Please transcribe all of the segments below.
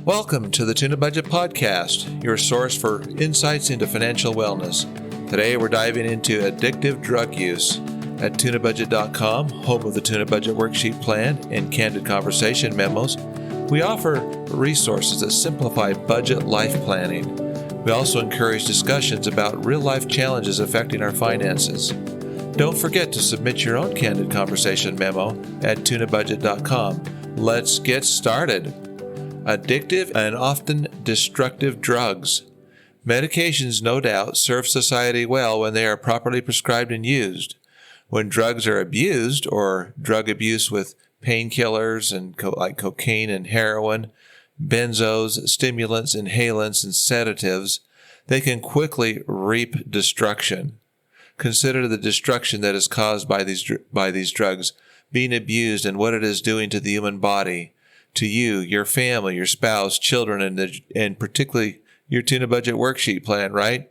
Welcome to the Tuna Budget Podcast, your source for insights into financial wellness. Today we're diving into addictive drug use. At tunabudget.com, home of the Tuna Budget Worksheet Plan and Candid Conversation Memos, we offer resources that simplify budget life planning. We also encourage discussions about real-life challenges affecting our finances. Don't forget to submit your own Candid Conversation Memo at tunabudget.com. Let's get started. Addictive and often destructive drugs. Medications, no doubt, serve society well when they are properly prescribed and used. When drugs are abused, or drug abuse with painkillers and like cocaine and heroin, benzos, stimulants, inhalants, and sedatives, they can quickly reap destruction. Consider the destruction that is caused by these drugs being abused and what it is doing to the human body, to you, your family, your spouse, children, and particularly your Tuna Budget Worksheet Plan, right?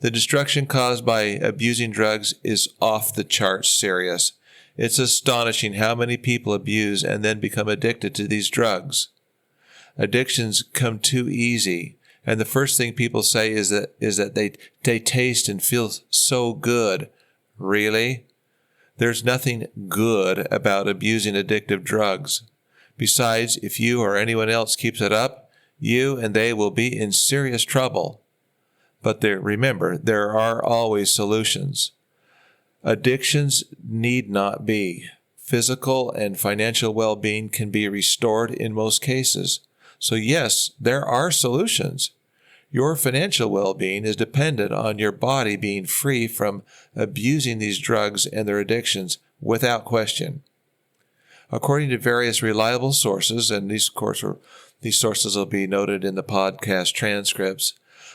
The destruction caused by abusing drugs is off the charts serious. It's astonishing how many people abuse and then become addicted to these drugs. Addictions come too easy, and the first thing people say is that they taste and feel so good. Really? There's nothing good about abusing addictive drugs. Besides, if you or anyone else keeps it up, you and they will be in serious trouble. But remember, there are always solutions. Addictions need not be. Physical and financial well-being can be restored in most cases. So yes, there are solutions. Your financial well-being is dependent on your body being free from abusing these drugs and their addictions without question. According to various reliable sources, and these sources will be noted in the podcast transcripts,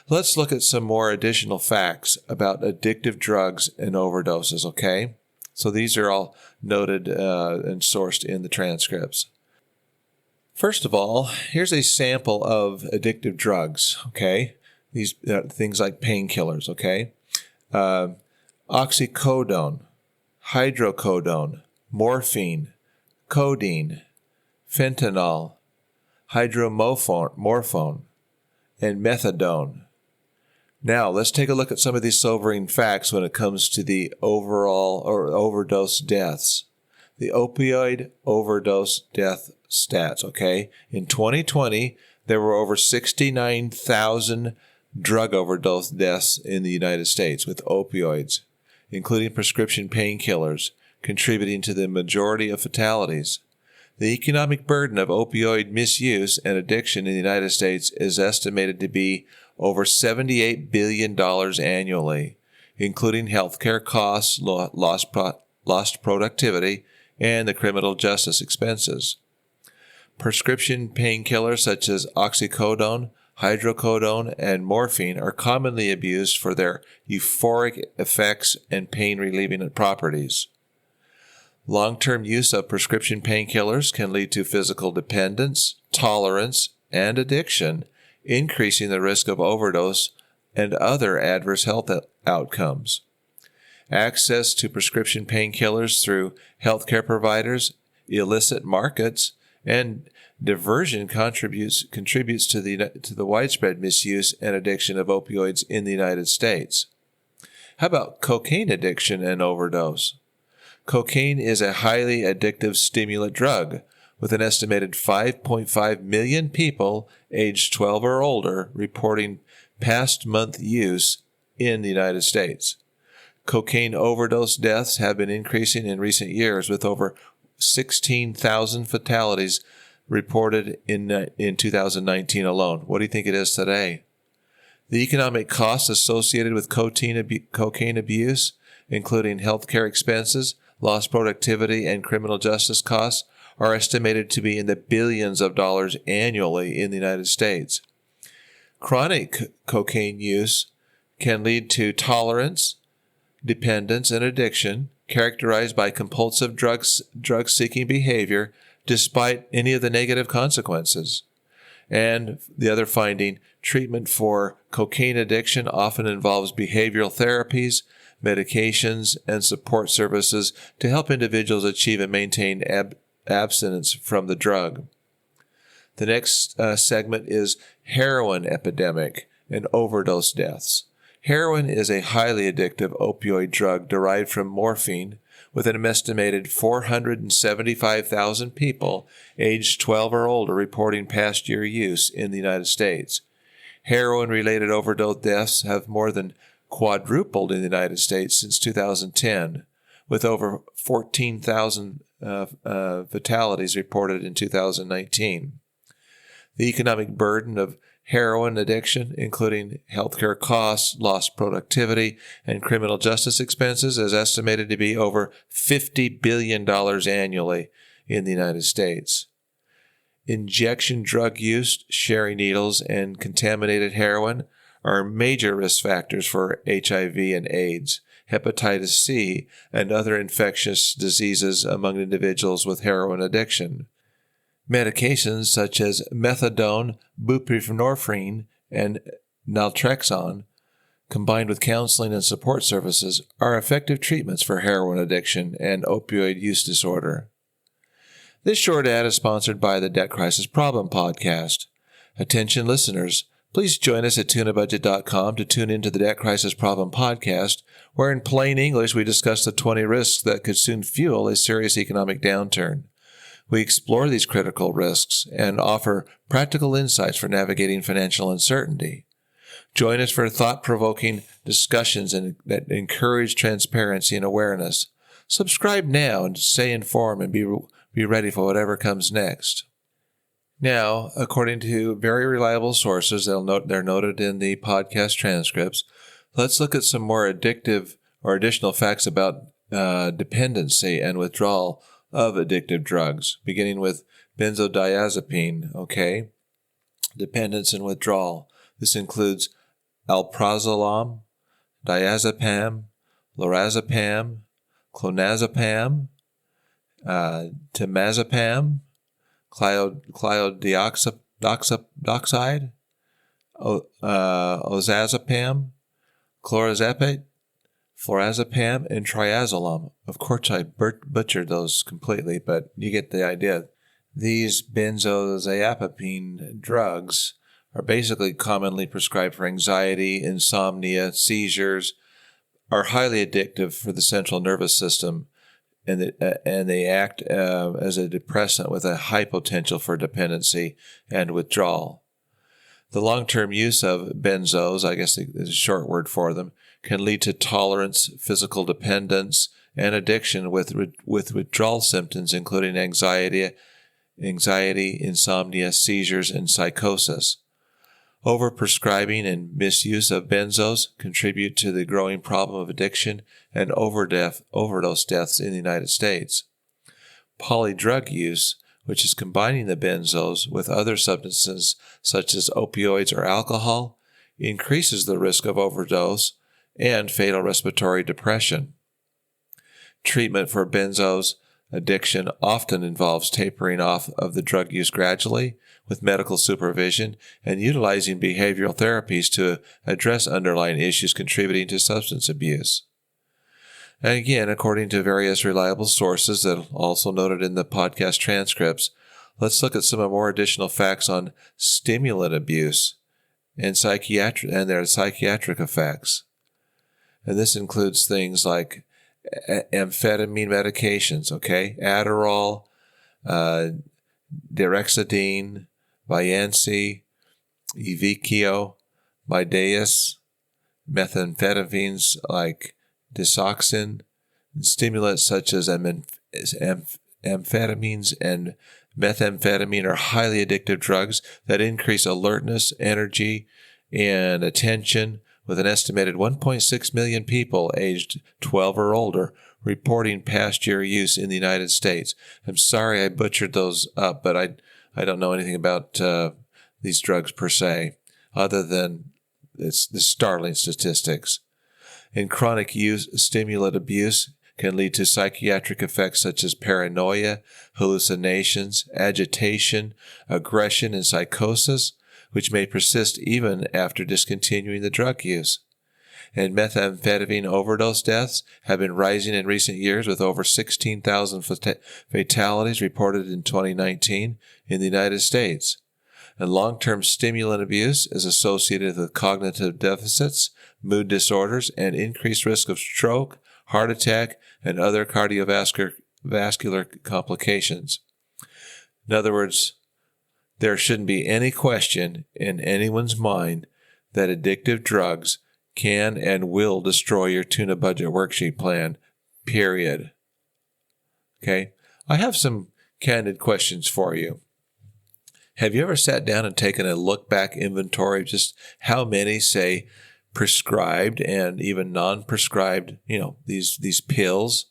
let's look at some more additional facts about addictive drugs and overdoses, okay? So these are all noted and sourced in the transcripts. First of all, here's a sample of addictive drugs, okay? These things like painkillers, okay? Oxycodone, hydrocodone, morphine, codeine, fentanyl, hydromorphone, and methadone. Now, let's take a look at some of these sobering facts when it comes to the overall or overdose deaths. The opioid overdose death stats, okay? In 2020, there were over 69,000 drug overdose deaths in the United States with opioids, including prescription painkillers, contributing to the majority of fatalities. The economic burden of opioid misuse and addiction in the United States is estimated to be over $78 billion annually, including healthcare costs, lost productivity, and the criminal justice expenses. Prescription painkillers such as oxycodone, hydrocodone, and morphine are commonly abused for their euphoric effects and pain-relieving properties. Long-term use of prescription painkillers can lead to physical dependence, tolerance, and addiction, increasing the risk of overdose and other adverse health outcomes. Access to prescription painkillers through healthcare providers, illicit markets, and diversion contributes to the widespread misuse and addiction of opioids in the United States. How about cocaine addiction and overdose? Cocaine is a highly addictive stimulant drug, with an estimated 5.5 million people aged 12 or older reporting past month use in the United States. Cocaine overdose deaths have been increasing in recent years, with over 16,000 fatalities reported in 2019 alone. What do you think it is today? The economic costs associated with cocaine abuse, including healthcare expenses, lost productivity, and criminal justice costs, are estimated to be in the billions of dollars annually in the United States. Chronic cocaine use can lead to tolerance, dependence, and addiction, characterized by compulsive drug-seeking behavior despite any of the negative consequences. And the other finding, treatment for cocaine addiction often involves behavioral therapies, medications, and support services to help individuals achieve and maintain abstinence from the drug. The next segment is heroin epidemic and overdose deaths. Heroin is a highly addictive opioid drug derived from morphine, with an estimated 475,000 people aged 12 or older reporting past year use in the United States. Heroin-related overdose deaths have more than quadrupled in the United States since 2010, with over 14,000 fatalities reported in 2019. The economic burden of heroin addiction, including healthcare costs, lost productivity, and criminal justice expenses, is estimated to be over $50 billion annually in the United States. Injection drug use, sharing needles, and contaminated heroin are major risk factors for HIV and AIDS, hepatitis C, and other infectious diseases among individuals with heroin addiction. Medications such as methadone, buprenorphine, and naltrexone, combined with counseling and support services, are effective treatments for heroin addiction and opioid use disorder. This short ad is sponsored by the Debt Crisis Problem Podcast. Attention listeners, please join us at tunabudget.com to tune into the Debt Crisis Problem Podcast, where in plain English we discuss the 20 risks that could soon fuel a serious economic downturn. We explore these critical risks and offer practical insights for navigating financial uncertainty. Join us for thought-provoking discussions that encourage transparency and awareness. Subscribe now and stay informed and be ready for whatever comes next. Now, according to very reliable sources, they're noted in the podcast transcripts, let's look at some more addictive or additional facts about dependency and withdrawal of addictive drugs, beginning with benzodiazepine, okay? Dependence and withdrawal. This includes alprazolam, diazepam, lorazepam, clonazepam, temazepam, clindioxide, ozazepam, clorazepate, flurazepam, and triazolam. Of course, I butchered those completely, but you get the idea. These benzodiazepine drugs are basically commonly prescribed for anxiety, insomnia, seizures, are highly addictive for the central nervous system, and they act as a depressant with a high potential for dependency and withdrawal. The long-term use of benzos, I guess is a short word for them, can lead to tolerance, physical dependence, and addiction with withdrawal symptoms including anxiety, insomnia, seizures, and psychosis. Overprescribing and misuse of benzos contribute to the growing problem of addiction and overdose deaths in the United States. Polydrug use, which is combining the benzos with other substances such as opioids or alcohol, increases the risk of overdose and fatal respiratory depression. Treatment for benzos addiction often involves tapering off of the drug use gradually with medical supervision and utilizing behavioral therapies to address underlying issues contributing to substance abuse. And again, according to various reliable sources that are also noted in the podcast transcripts, let's look at some more additional facts on stimulant abuse and their psychiatric effects. And this includes things like amphetamine medications, okay? Adderall, Direxidine, Vyvanse, Evykio, Midaus, methamphetamines like disoxin, and stimulants such as amphetamines and methamphetamine are highly addictive drugs that increase alertness, energy, and attention, with an estimated 1.6 million people aged 12 or older reporting past year use in the United States. I'm sorry I butchered those up, but I don't know anything about these drugs per se, other than it's the startling statistics. In chronic use, stimulant abuse can lead to psychiatric effects such as paranoia, hallucinations, agitation, aggression, and psychosis, which may persist even after discontinuing the drug use. And methamphetamine overdose deaths have been rising in recent years, with over 16,000 fatalities reported in 2019 in the United States. And long-term stimulant abuse is associated with cognitive deficits, mood disorders, and increased risk of stroke, heart attack, and other cardiovascular complications. In other words, there shouldn't be any question in anyone's mind that addictive drugs can and will destroy your tuna budget worksheet plan, period. Okay? I have some candid questions for you. Have you ever sat down and taken a look-back inventory of just how many, say, prescribed and even non-prescribed, these pills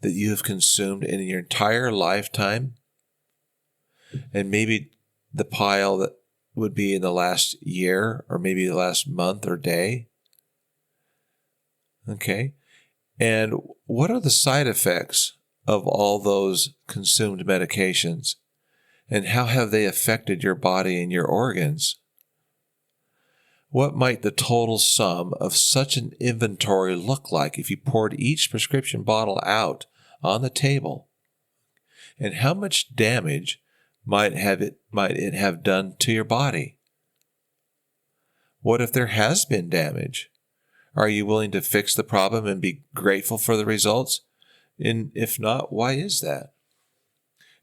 that you have consumed in your entire lifetime? And maybe the pile that would be in the last year or maybe the last month or day? Okay. And what are the side effects of all those consumed medications? And how have they affected your body and your organs? What might the total sum of such an inventory look like if you poured each prescription bottle out on the table? And how much damage might it have done to your body? What if there has been damage? Are you willing to fix the problem and be grateful for the results? And if not, why is that?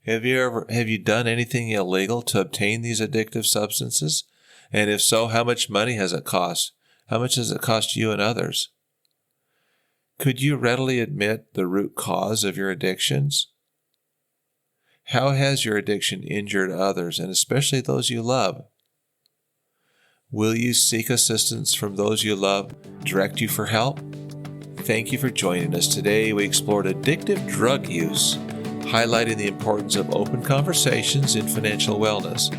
Have you done anything illegal to obtain these addictive substances? And if so, how much money has it cost? How much does it cost you and others? Could you readily admit the root cause of your addictions? How has your addiction injured others, and especially those you love? Will you seek assistance from those you love, direct you for help? Thank you for joining us. Today we explored addictive drug use, highlighting the importance of open conversations in financial wellness.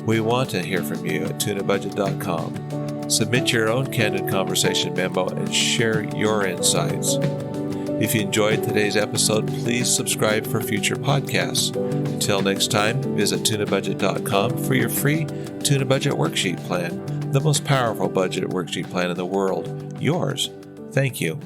We want to hear from you at tunabudget.com. Submit your own Candid Conversation Memo and share your insights. If you enjoyed today's episode, please subscribe for future podcasts. Until next time, visit tunabudget.com for your free Tuna Budget Worksheet Plan, the most powerful budget worksheet plan in the world. Yours. Thank you.